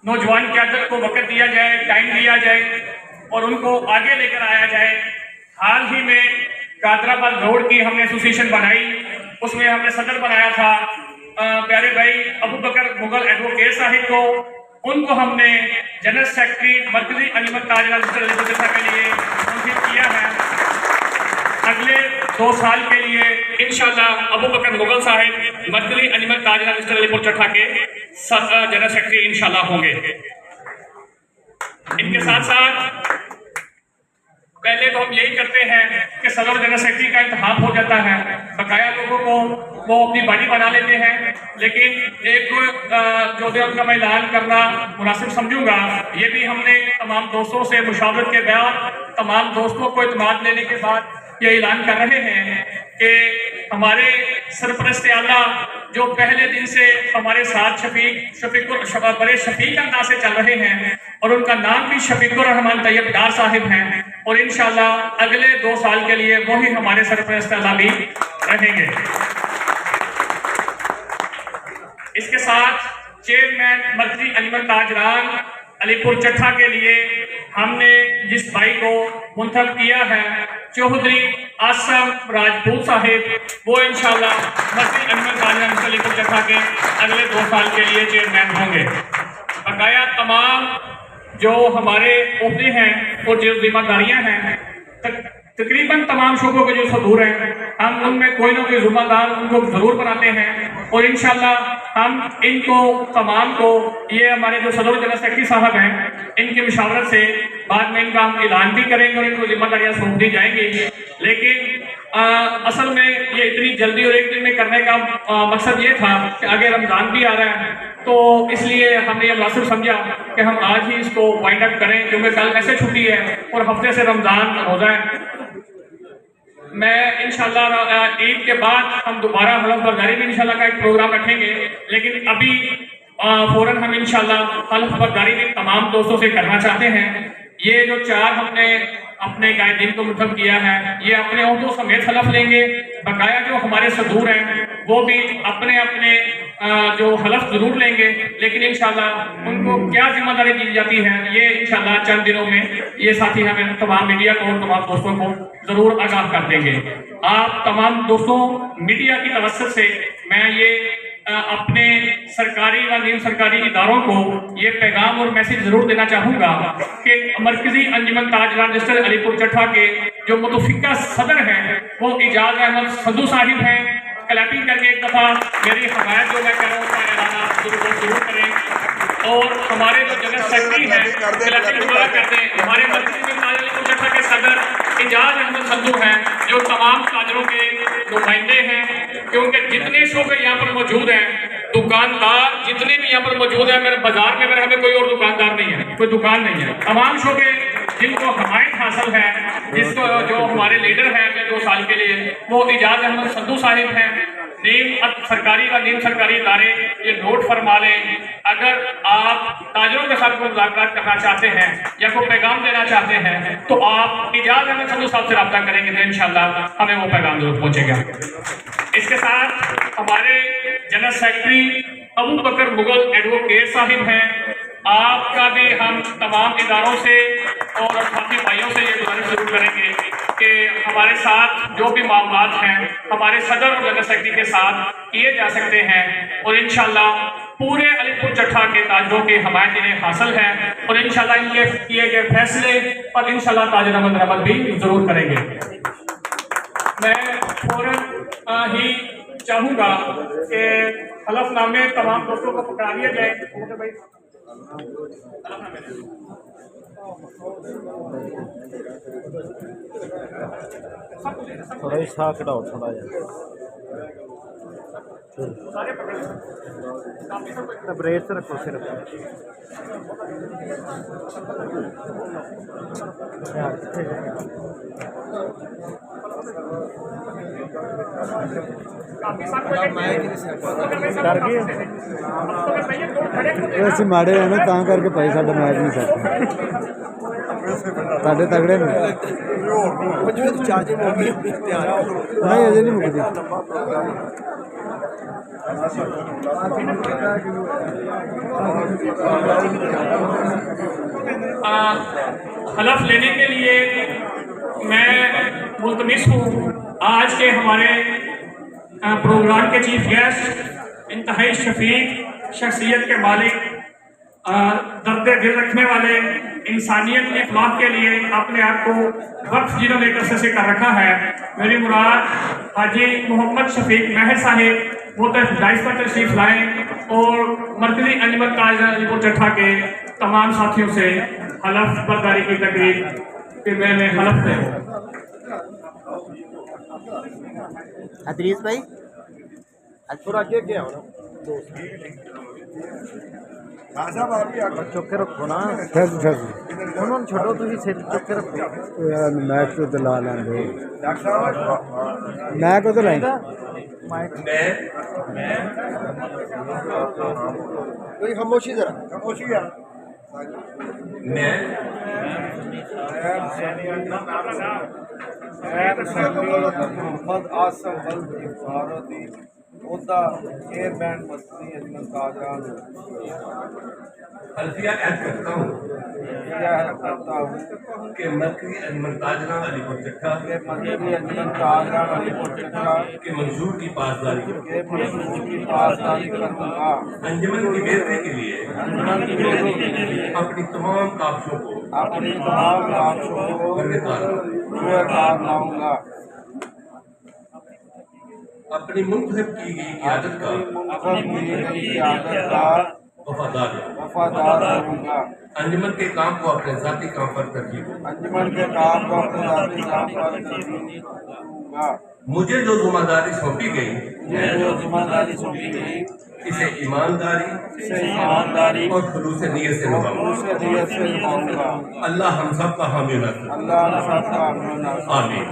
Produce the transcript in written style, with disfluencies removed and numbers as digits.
नौजवान क़यादत को वक्त दिया जाए, टाइम दिया जाए और उनको आगे लेकर आया जाए। हाल ही में कादराबाद रोड की हमने एसोसिएशन बनाई, उसमें हमने सदर बनाया था प्यारे भाई अबू बकर मुगल एडवोकेट साहिब को। उनको हमने जनरल सेक्रेटरी मरकजी अंजुमन ताजरान के लिए मुंतखब किया है। अगले 2 साल के लिए इंशाल्लाह अबू बकर मुगल साहिब मरकजी अंजुमन ताजरान अलीपुर चट्ठा के जनरल सेक्रेटरी इंशाल्लाह होंगे। इनके साथ साथ पहले तो हम यही करते हैं कि सदर जनरल सेक्रेटरी का इंतखाब हो जाता है, बकाया लोगों को वो अपनी बॉडी बना लेते हैं, लेकिन एक जो उनका मैं ऐलान करना मुनासिब समझूंगा। ये भी हमने तमाम दोस्तों से मुशावरत के बाद, तमाम दोस्तों को इत्मीनान लेने के बाद ये ऐलान कर रहे हैं कि हमारे सरपरस्त आला जो पहले दिन से हमारे साथ बड़े शफीक अंदाज से चल रहे हैं और उनका नाम भी शफीकुर रहमान तैयब डार साहिब हैं और इंशाल्लाह अगले 2 साल के लिए वही हमारे सरपरस्त आला भी रहेंगे। इसके साथ चेयरमैन मरकजी अंजुमन ताजरान अलीपुर चट्ठा के लिए हमने जिस भाई को मुंतखब किया है चौधरी आसम राजपूत साहिब, वो इंशाल्लाह मरकजी अंजुमन ताजरान अलीपुर चट्ठा के अगले 2 साल के लिए चेयरमैन होंगे। बकाया तमाम जो हमारे ओहदे हैं और जो जिम्मेदारियां हैं तकरीबन तमाम शोबों के जो सदूर हैं, हम उनमें कोई ना कोई जिम्मेदार उनको जरूर बनाते हैं और इंशाल्लाह हम इनको तमाम को, ये हमारे जो सदर जनरल सेक्रेटरी साहब हैं, इनकी मुशावरत से बाद में इनका हम ऐलान भी करेंगे और इनको जिम्मेदारियां सौंप दी जाएंगी। लेकिन असल में ये इतनी जल्दी और एक दिन में करने का मकसद ये था कि आगे रमज़ान भी आ रहा है, तो इसलिए हमने ये मुनासिब समझा कि हम आज ही इसको वाइंड अप करें, क्योंकि कल ऐसे छुट्टी है और हफ्ते से रमज़ान रोज़ा है। मैं इंशाल्लाह ईद के बाद हम दोबारा हलफ बरदारी में इंशाल्लाह का एक प्रोग्राम रखेंगे, लेकिन अभी फौरन हम इंशाल्लाह हलफ बरदारी भी तमाम दोस्तों से करना चाहते हैं। ये जो 4 हमने अपने कायदीन को मुंतखब किया है, ये अपने ओहदों समेत हलफ लेंगे। बकाया जो हमारे सदूर हैं वो भी अपने अपने जो हलफ जरूर लेंगे, लेकिन इंशाल्लाह उनको क्या जिम्मेदारी दी जाती है ये इंशाल्लाह चंद दिनों में ये साथी हमें तमाम मीडिया को और तमाम दोस्तों को जरूर आगाह कर देंगे। आप तमाम दोस्तों मीडिया की तवज्जो से मैं ये अपने सरकारी व नीम सरकारी इदारों को ये पैगाम और मैसेज जरूर देना चाहूँगा कि मरकजी अंजुमन ताजरान रजिस्टर अलीपुर चट्ठा के जो मुतफिका सदर हैं वो इजाज अहमद संधू साहिब हैं। क्लैपिंग करके एक दफ़ा मेरी हमायत जो मैं कह रहा हूँ उसका ऐलान जरूर करें। और हमारे जो जनरल सेक्रेटरी हैं क्लैपिंग दोबारा करते हैं, हमारे मरकजी अंजुमन अलीपुर चट्ठा के सदर इजाज अहमद संधू हैं, जो तमाम ताजरों के नुमाइंदे हैं, क्योंकि जितने शोबे यहाँ पर मौजूद हैं, दुकानदार जितने भी यहाँ पर मौजूद हैं, मेरे बाजार में मेरे हमें कोई और दुकानदार नहीं है, कोई दुकान नहीं है। तमाम शोबे जिनको हमायत हासिल है, जिसको जो हमारे लीडर हैं अगले 2 साल के लिए, वो इजाज अहमद संधू साहिब हैं। नीम सरकारी व नीम सरकारी इदारे ये नोट फरमा लें, अगर आप ताजरों के साथ कोई मुलाकात करना चाहते हैं या कोई पैगाम देना चाहते हैं तो आप इजाज अहमद संधू साहब से रब्ता करेंगे तो इंशाल्लाह हमें वो पैगाम जरूर पहुँचेगा। इसके साथ हमारे जनरल सेक्रेटरी अबू बकर मुगल एडवोकेट साहिब हैं, आपका भी हम तमाम इदारों से और साथी भाइयों से ये गुजारिश जरूर करेंगे कि हमारे साथ जो भी मामलात हैं हमारे सदर और जनरल सेक्रेटरी के साथ किए जा सकते हैं और इंशाल्लाह पूरे अलीपुर चट्ठा के ताजरों की हमायत इन्हें हासिल है और इंशाल्लाह इनके किए गए फैसले पर इंशाल्लाह ताजर अमल भी जरूर करेंगे। मैं फौरन ही चाहूँगा कि हलफनामे तमाम दोस्तों को पकड़ा दिया जाए। थोड़ा ही साह कटाओ थोड़ा ब्रेस रखो सिर्फ ਅਸੀਂ ਮਾੜੇ ਆ ਨਾ ਤਾਂ ਕਰਕੇ ਭਾਈ ਸਾਡਾ ਮੈਚ ਨਹੀਂ ਸਕਦਾ ਸਾਡੇ ਤਗੜੇ ਨੇ ਨਹੀਂ ਅਜੇ ਨਹੀਂ ਮੁੱਕਦੀ हलफ लेने के लिए मैं मुल्तमिस हूँ आज के हमारे प्रोग्राम के चीफ गेस्ट इंतहाई शफीक शख्सियत के मालिक दर्द दिल रखने वाले इंसानियत की इखलाक के लिए अपने आप को वक्फ जिन्होंने कसर से कर रखा है। मेरी मुराद हाजी मोहम्मद शफीक महर साहिब वो डाइस पर तशरीफ लाएँ और मरकजी अंजुमन काजी चट्ठा के तमाम साथियों से हलफ बर्दारी की तकरीर कि मैंने हलफ दे। अदरीस भाई थोड़ा आगे क्या हो चुक के रखो ना फिर उन्होंने छोड़ो तुम सिर चुक के रखो यार मैं तो दिला लेंगे मैं को तो लाई कोई खामोशी जरा खामोशी यार मोहम्मद आसम भारती उदा एयर बैंड मस्ती अजमल काजरान अल्फिया ऐड करता हूँ कि मरकजी अंजुमन काजरान अलीपुर चट्ठा के मंशूर की पासदारी करूँगा अंजुमन की बेहतरी के लिए अपनी तमाम काबशों को कार लाऊंगा अपनी मुंतखब की गई क़यादत का वफादार रहूंगा अंजुमन के काम को अपने जाती काम पर तरजीह दूंगा। अंजुमन के काम को अपने जाती काम पर तरजीह दूंगा। मुझे जो जिम्मेदारी सौंपी गई इसे ईमानदारी और खुलूस नीयत से निभाऊंगा। अल्लाह हम सब का हामी नासिर। आमीन।